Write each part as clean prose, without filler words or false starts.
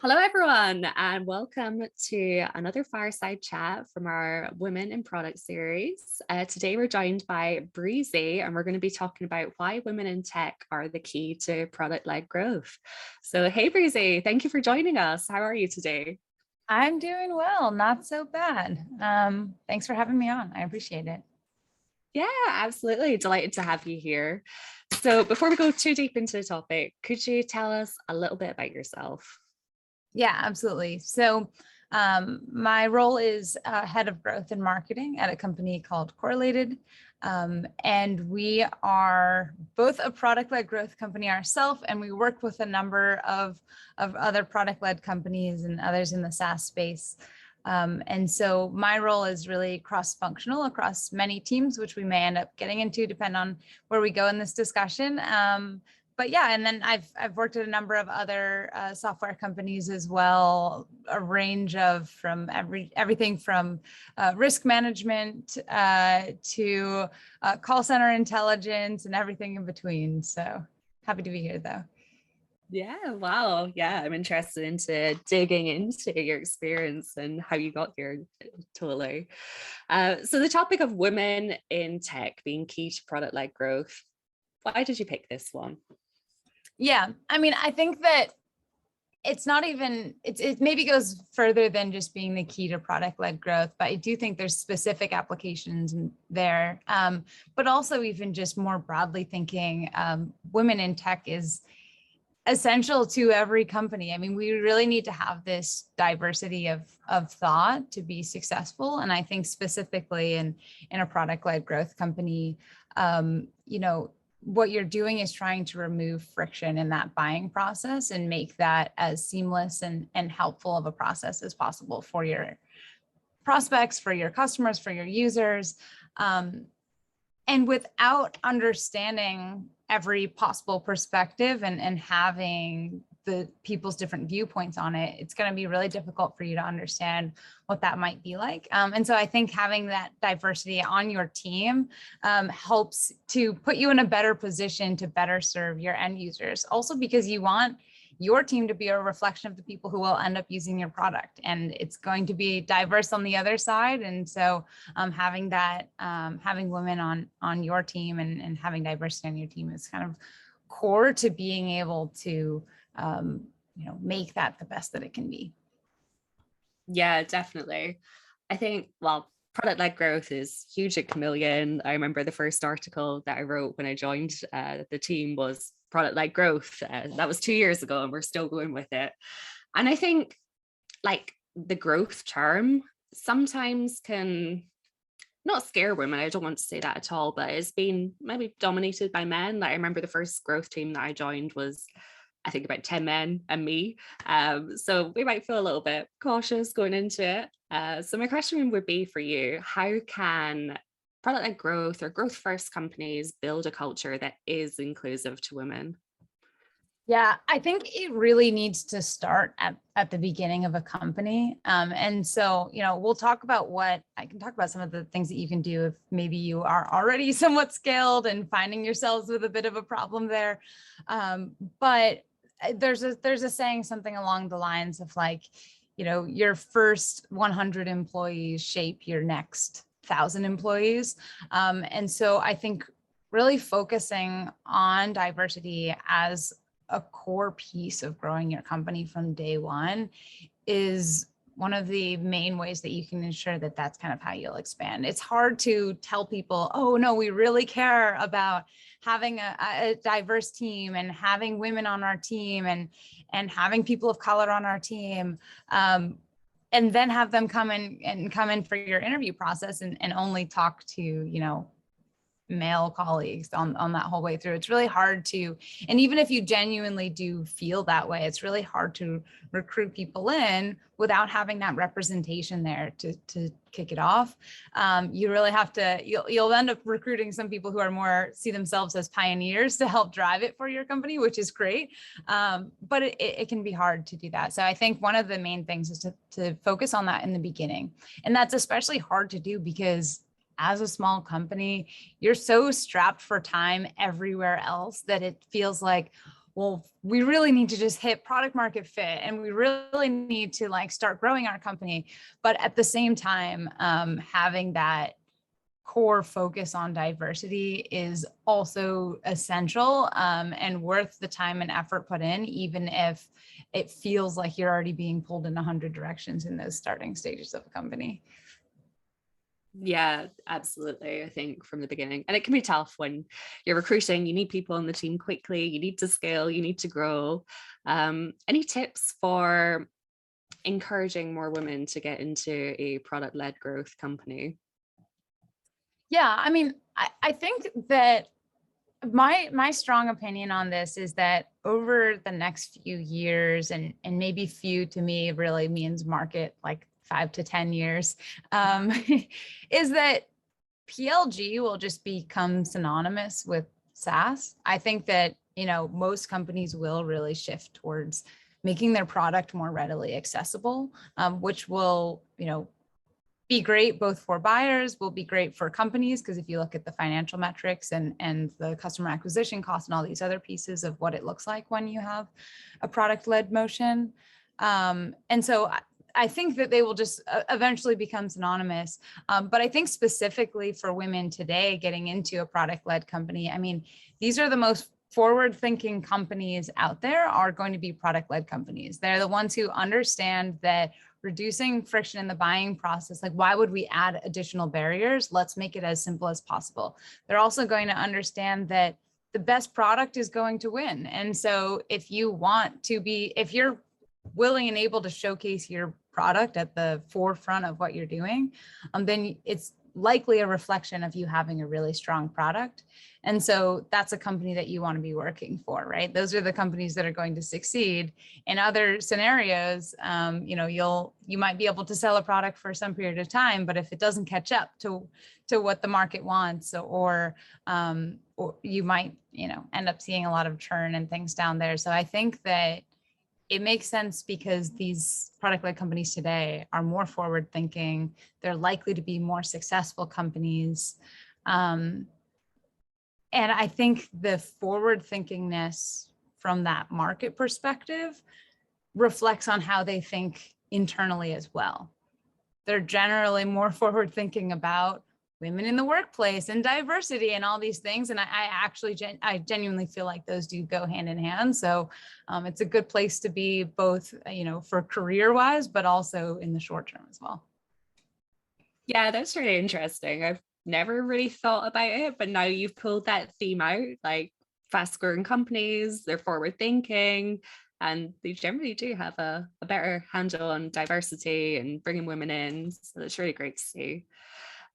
Hello, everyone, and welcome to another fireside chat from our Women in Product series. Today, we're joined by Breezy, and we're going to be talking about why women in tech are the key to product-led growth. So, hey, Breezy, thank you for joining us. How are you today? I'm doing well, not so bad. Thanks for having me on. I appreciate it. Yeah, absolutely. Delighted to have you here. So, before we go too deep into the topic, could you tell us a little bit about yourself? Yeah, absolutely. My role is head of growth and marketing at a company called Correlated. And we are both a product-led growth company ourselves, and we work with a number of other product-led companies and others in the SaaS space. And so my role is really cross-functional across many teams, which we may end up getting into depending on where we go in this discussion. But yeah, and then I've worked at a number of other software companies as well, a range of everything from risk management to call center intelligence and everything in between. So happy to be here though. Yeah, wow. Yeah, I'm interested into digging into your experience and how you got here, totally. So the topic of women in tech being key to product-led growth, why did you pick this one? Yeah, I mean, I think that it's not even, it maybe goes further than just being the key to product-led growth, but I do think there's specific applications there. But also even just more broadly thinking, women in tech is essential to every company. I mean, we really need to have this diversity of thought to be successful. And I think specifically in a product-led growth company, what you're doing is trying to remove friction in that buying process and make that as seamless and helpful of a process as possible for your prospects, for your customers, for your users. And without understanding every possible perspective and having the people's different viewpoints on it, it's going to be really difficult for you to understand what that might be like. And so I think having that diversity on your team helps to put you in a better position to better serve your end users. Also because you want your team to be a reflection of the people who will end up using your product, and it's going to be diverse on the other side. And so having women on your team and having diversity on your team is kind of core to being able to make that the best that it can be. Yeah, definitely. I think, well, product-led growth is huge at Chameleon. I remember the first article that I wrote when I joined the team was product-led growth. That was 2 years ago, and we're still going with it. And I think like the growth term sometimes can not scare women. I don't want to say that at all, but it's been maybe dominated by men. Like I remember the first growth team that I joined was I think about 10 men and me. So we might feel a little bit cautious going into it. So my question would be for you, how can product-led growth or growth first companies build a culture that is inclusive to women? Yeah, I think it really needs to start at the beginning of a company. And so, we'll talk about I can talk about some of the things that you can do if maybe you are already somewhat scaled and finding yourselves with a bit of a problem there. But there's a saying something along the lines of like, your first 100 employees shape your next 1,000 employees. And so I think really focusing on diversity as a core piece of growing your company from day one is one of the main ways that you can ensure that that's kind of how you'll expand. It's hard to tell people, oh no, we really care about having a diverse team and having women on our team and having people of color on our team. And then have them come in for your interview process and only talk to, male colleagues on that whole way through. It's really hard to, and even if you genuinely do feel that way, it's really hard to recruit people in without having that representation there to kick it off. You really have to, you'll end up recruiting some people who are more see themselves as pioneers to help drive it for your company, which is great. But it can be hard to do that. So I think one of the main things is to focus on that in the beginning. And that's especially hard to do because as a small company, you're so strapped for time everywhere else that it feels like, well, we really need to just hit product market fit and we really need to like start growing our company. But at the same time, having that core focus on diversity is also essential, and worth the time and effort put in, even if it feels like you're already being pulled in 100 directions in those starting stages of a company. Yeah, absolutely. I think from the beginning, and it can be tough when you're recruiting, you need people on the team quickly, you need to scale, you need to grow. Any tips for encouraging more women to get into a product-led growth company? Yeah, I mean, I think that my strong opinion on this is that over the next few years, and maybe few to me really means market like 5 to 10 years, is that PLG will just become synonymous with SaaS. I think that, you know, most companies will really shift towards making their product more readily accessible, which will, you know, be great both for buyers, will be great for companies, because if you look at the financial metrics and the customer acquisition cost and all these other pieces of what it looks like when you have a product-led motion. And so I think that they will just eventually become synonymous. But I think specifically for women today getting into a product-led company, I mean, these are the most forward-thinking companies out there are going to be product-led companies. They're the ones who understand that reducing friction in the buying process, like why would we add additional barriers? Let's make it as simple as possible. They're also going to understand that the best product is going to win. And so if you want to be, if you're willing and able to showcase your product at the forefront of what you're doing, then it's likely a reflection of you having a really strong product. And so that's a company that you want to be working for, right? Those are the companies that are going to succeed. In other scenarios, you know, you might be able to sell a product for some period of time, but if it doesn't catch up to what the market wants, or you might, you know, end up seeing a lot of churn and things down there. So I think that it makes sense because these product-led companies today are more forward-thinking. They're likely to be more successful companies. And I think the forward-thinkingness from that market perspective reflects on how they think internally as well. They're generally more forward-thinking about women in the workplace and diversity and all these things. And I genuinely feel like those do go hand in hand. So it's a good place to be both, you know, for career-wise, but also in the short term as well. Yeah, that's really interesting. I've never really thought about it, but now you've pulled that theme out, like fast-growing companies, they're forward-thinking, and they generally do have a better handle on diversity and bringing women in. So it's really great to see.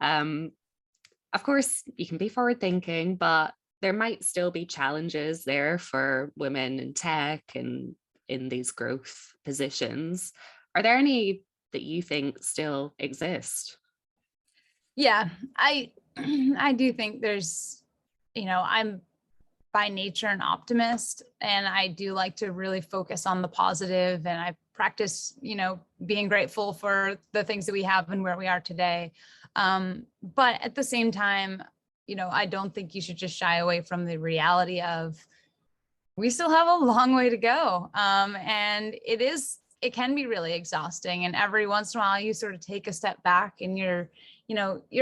Of course, you can be forward thinking, but there might still be challenges there for women in tech and in these growth positions. Are there any that you think still exist? Yeah, I do think there's, you know, I'm by nature an optimist, and I do like to really focus on the positive, and I practice, you know, being grateful for the things that we have and where we are today. But at the same time, you know, I don't think you should just shy away from the reality of we still have a long way to go. And it can be really exhausting. And every once in a while you sort of take a step back and you're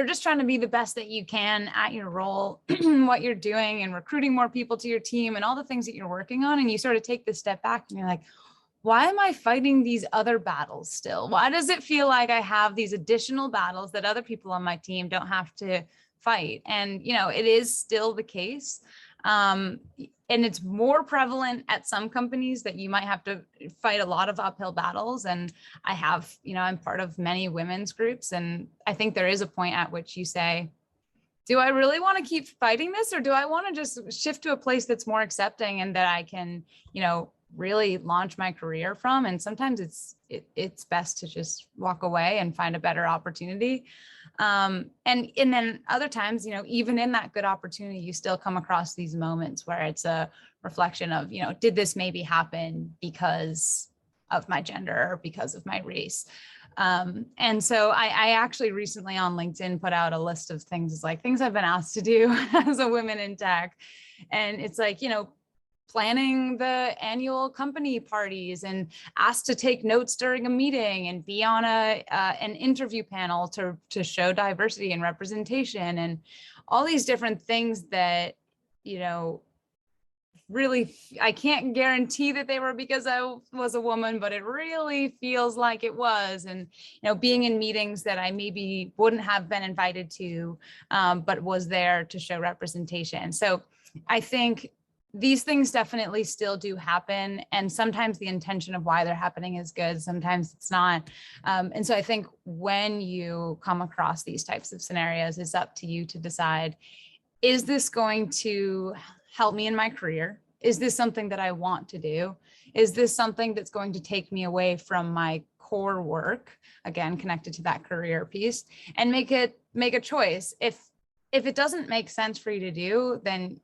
just trying to be the best that you can at your role, what you're doing and recruiting more people to your team and all the things that you're working on. And you sort of take this step back and you're like, why am I fighting these other battles still? Why does it feel like I have these additional battles that other people on my team don't have to fight? And, you know, it is still the case. And it's more prevalent at some companies that you might have to fight a lot of uphill battles. And I have, you know, I'm part of many women's groups. And I think there is a point at which you say, do I really want to keep fighting this? Or do I want to just shift to a place that's more accepting and that I can, you know, really launch my career from? And sometimes it's best to just walk away and find a better opportunity. And then other times, you know, even in that good opportunity, you still come across these moments where it's a reflection of, you know, did this maybe happen because of my gender or because of my race? And so I actually recently on LinkedIn put out a list of things, like things I've been asked to do as a woman in tech. And it's like, you know, planning the annual company parties and asked to take notes during a meeting and be on an interview panel to show diversity and representation, and all these different things that, you know, really, I can't guarantee that they were because I was a woman, but it really feels like it was. And, you know, being in meetings that I maybe wouldn't have been invited to, but was there to show representation. So I think these things definitely still do happen. And sometimes the intention of why they're happening is good, sometimes it's not. And so I think when you come across these types of scenarios, it's up to you to decide, is this going to help me in my career? Is this something that I want to do? Is this something that's going to take me away from my core work? Again, connected to that career piece, and make a choice. If it doesn't make sense for you to do, then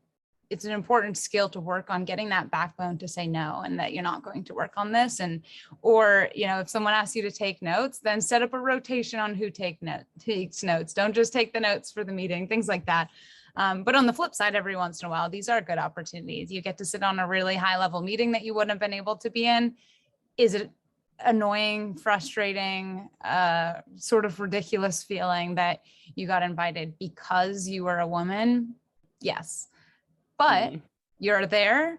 it's an important skill to work on getting that backbone to say no, and that you're not going to work on this. And, or, you know, if someone asks you to take notes, then set up a rotation on who takes notes. Don't just take the notes for the meeting, things like that. But on the flip side, every once in a while, these are good opportunities. You get to sit on a really high level meeting that you wouldn't have been able to be in. Is it annoying, frustrating, sort of ridiculous feeling that you got invited because you were a woman? Yes, but you're there.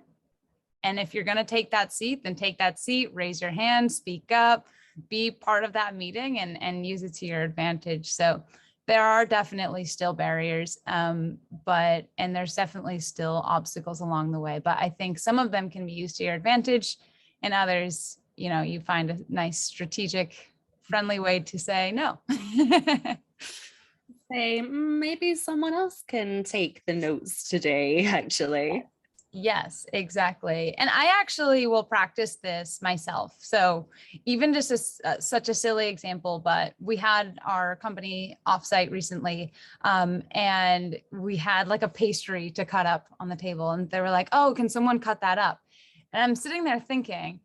And if you're going to take that seat, then take that seat, raise your hand, speak up, be part of that meeting, and use it to your advantage. So there are definitely still barriers, and there's definitely still obstacles along the way. But I think some of them can be used to your advantage, and others, you know, you find a nice strategic, friendly way to say no. Say, maybe someone else can take the notes today, actually. Yes, exactly. And I actually will practice this myself. So even just such a silly example, but we had our company offsite recently, and we had like a pastry to cut up on the table, and they were like, "Oh, can someone cut that up?" And I'm sitting there thinking,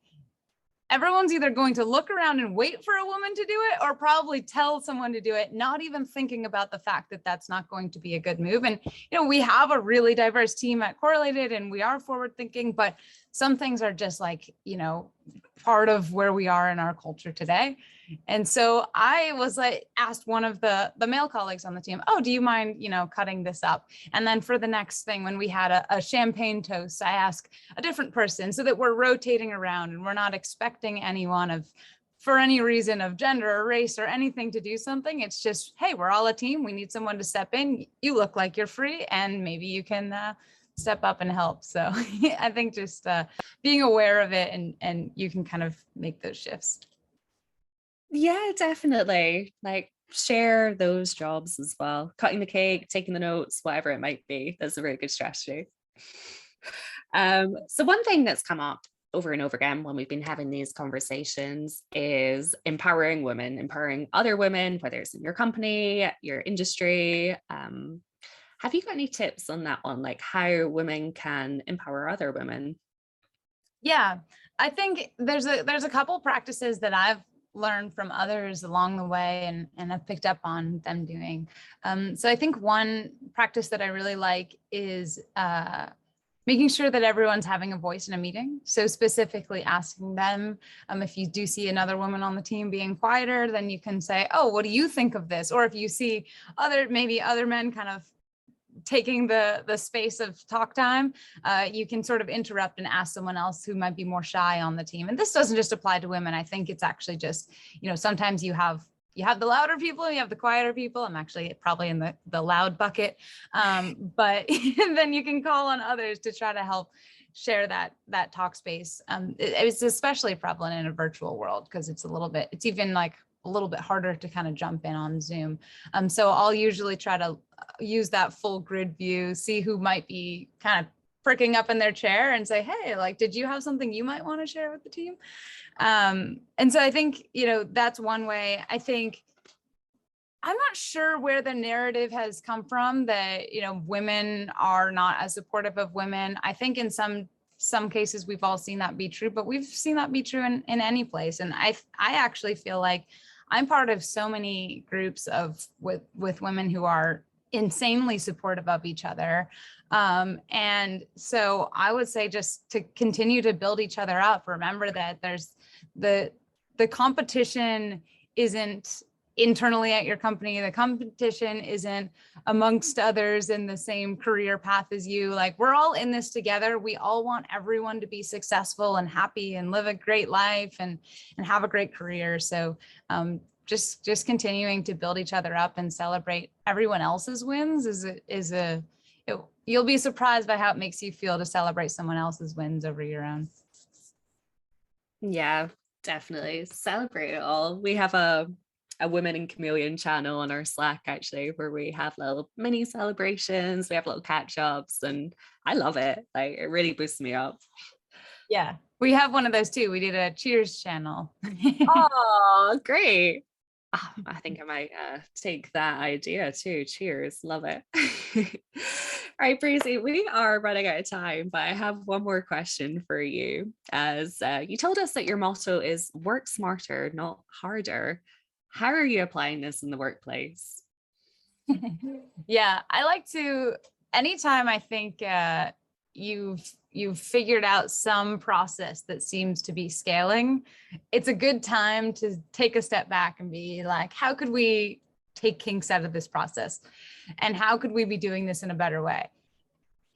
everyone's either going to look around and wait for a woman to do it, or probably tell someone to do it, not even thinking about the fact that that's not going to be a good move. And, you know, we have a really diverse team at Correlated, and we are forward thinking, but some things are just like, you know, part of where we are in our culture today. And so I was like, asked one of the male colleagues on the team, "Oh, do you mind, you know, cutting this up?" And then for the next thing, when we had a champagne toast, I asked a different person, so that we're rotating around and we're not expecting anyone of, for any reason of gender or race or anything, to do something. It's just, hey, we're all a team. We need someone to step in. You look like you're free, and maybe you can step up and help. So I think just being aware of it, and you can kind of make those shifts. Yeah, definitely. Like, share those jobs as well. Cutting the cake, taking the notes, whatever it might be. That's a really good strategy. So one thing that's come up over and over again when we've been having these conversations is empowering women, empowering other women, whether it's in your company, your industry. Have you got any tips on that one, like how women can empower other women? Yeah, I think there's a couple practices that I've learned from others along the way, and I've picked up on them doing. So I think one practice that I really like is making sure that everyone's having a voice in a meeting. So specifically asking them, if you do see another woman on the team being quieter, then you can say, "Oh, what do you think of this?" Or if you see maybe other men kind of taking the space of talk time, you can sort of interrupt and ask someone else who might be more shy on the team. And this doesn't just apply to women. I think it's actually just, you know, sometimes you have the louder people, you have the quieter people. I'm actually probably in the loud bucket. But then you can call on others to try to help share that talk space. It's especially prevalent in a virtual world, because it's even like a little bit harder to kind of jump in on Zoom. So I'll usually try to use that full grid view, see who might be kind of pricking up in their chair, and say, "Hey, like, did you have something you might want to share with the team?" And so I think, you know, that's one way. I think, I'm not sure where the narrative has come from that, you know, women are not as supportive of women. I think in some cases we've all seen that be true, but we've seen that be true in any place. And I actually feel like I'm part of so many groups with women who are insanely supportive of each other. And so I would say just to continue to build each other up. Remember that there's the competition isn't internally at your company. The competition isn't amongst others in the same career path as you. Like, we're all in this together. We all want everyone to be successful and happy and live a great life and have a great career. So just continuing to build each other up and celebrate everyone else's wins you'll be surprised by how it makes you feel to celebrate someone else's wins over your own. Yeah, definitely celebrate it all. We have a Women in Chameleon channel on our Slack, actually, where we have little mini celebrations, we have little catch ups, and I love it. Like, it really boosts me up. Yeah, we have one of those too. We did a cheers channel. Oh, great. Oh, I think I might take that idea too. Cheers. Love it. All right, Breezy, we are running out of time, but I have one more question for you. As you told us that your motto is work smarter, not harder. How are you applying this in the workplace? Yeah, I like to, anytime I think you've figured out some process that seems to be scaling, it's a good time to take a step back and be like, how could we take kinks out of this process? And how could we be doing this in a better way?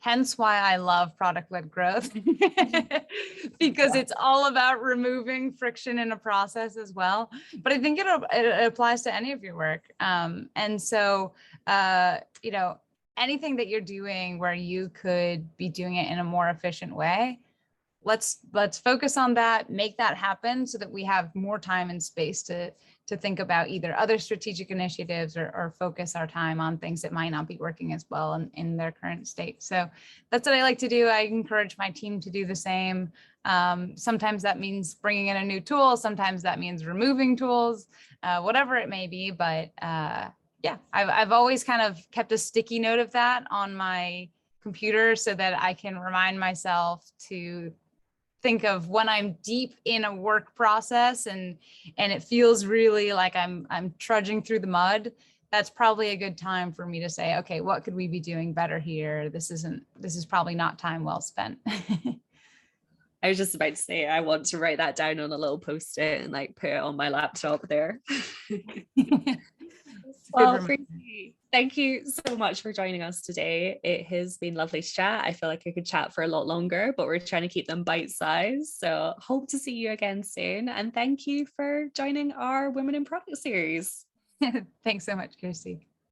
Hence why I love product-led growth, because it's all about removing friction in a process as well. But I think it applies to any of your work. And so, anything that you're doing where you could be doing it in a more efficient way, let's focus on that, make that happen so that we have more time and space to think about either other strategic initiatives or focus our time on things that might not be working as well in their current state. So that's what I like to do. I encourage my team to do the same. Sometimes that means bringing in a new tool. Sometimes that means removing tools, whatever it may be. But yeah, I've always kind of kept a sticky note of that on my computer so that I can remind myself to think of when I'm deep in a work process and it feels really like I'm trudging through the mud. That's probably a good time for me to say, okay, what could we be doing better here? This is probably not time well spent. I was just about to say, I want to write that down on a little post-it and like put it on my laptop there. Well, Breezy, thank you so much for joining us today. It has been lovely to chat. I feel like I could chat for a lot longer, but we're trying to keep them bite-sized. So hope to see you again soon. And thank you for joining our Women in Product series. Thanks so much, Kirsty.